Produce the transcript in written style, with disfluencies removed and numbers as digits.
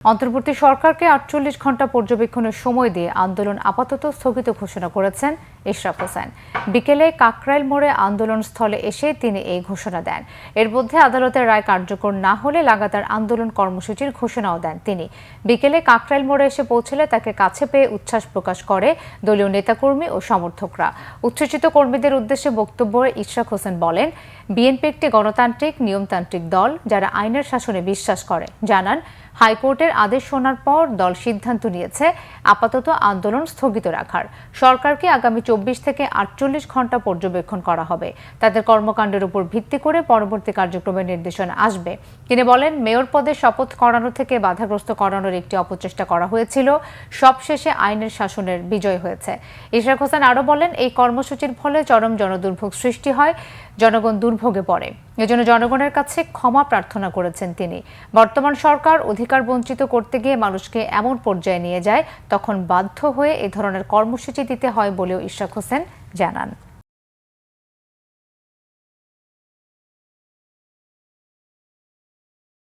অন্তর্বর্তী সরকারকে ৪৮ ঘণ্টা পর্যবেক্ষণের সময় দিয়ে আন্দোলন আপাতত স্থগিত ঘোষণা করেছেন ইশরাক হোসেন। বিকেলে কাকরাইল মোড়ে আন্দোলন স্থলে এসে তিনি এই ঘোষণা দেন। এর মধ্যে আদালতের রায় কার্যকর না হলে লাগাতার আন্দোলন কর্মসূচির ঘোষণাও দেন তিনি। বিকেলে কাকরাইল মোড়ে এসে পৌঁছলে তাকে কাছে পেয়ে উচ্ছ্বাস প্রকাশ করে দলীয় নেতাকর্মী ও সমর্থকরা। উচ্ছ্বসিত কর্মীদের উদ্দেশ্যে বক্তব্যে ইশরাক হোসেন বলেন, বিএনপি একটি গণতান্ত্রিক নিয়মতান্ত্রিক দল যারা আইনের শাসনে বিশ্বাস করে। জানান, হাইকোর্টের আদেশ শোনার পর দল সিদ্ধান্ত নিয়েছে আপাতত আন্দোলন স্থগিত রাখার। সরকারকে আগামী ২৪ থেকে ৪৮ ঘণ্টা পর্যবেক্ষণ করা হবে। তাদের কর্মকাণ্ডের উপর ভিত্তি করে পরবর্তী কার্যক্রমের নির্দেশনা আসবে। তিনি বলেন, মেয়র পদে শপথ করানো থেকে বাধাগ্রস্ত করানোর একটি অপচেষ্টা করা হয়েছিল, সবশেষে আইনের শাসনের বিজয় হয়েছে। ইশরাক হোসেন আরও বলেন, এই কর্মসূচির ফলে চরম জনদুর্ভোগ সৃষ্টি হয়, জনগণ দুর্ভোগে পড়ে। এজন্য জনগণের কাছে ক্ষমা প্রার্থনা করেছেন তিনি। বর্তমান সরকার অধিকার বঞ্চিত করতে গিয়ে মানুষকে এমন পর্যায়ে নিয়ে যায়, তখন বাধ্য হয়ে এ ধরনের কর্মসূচি দিতে হয় বলেও ইশরাক হোসেন জানান।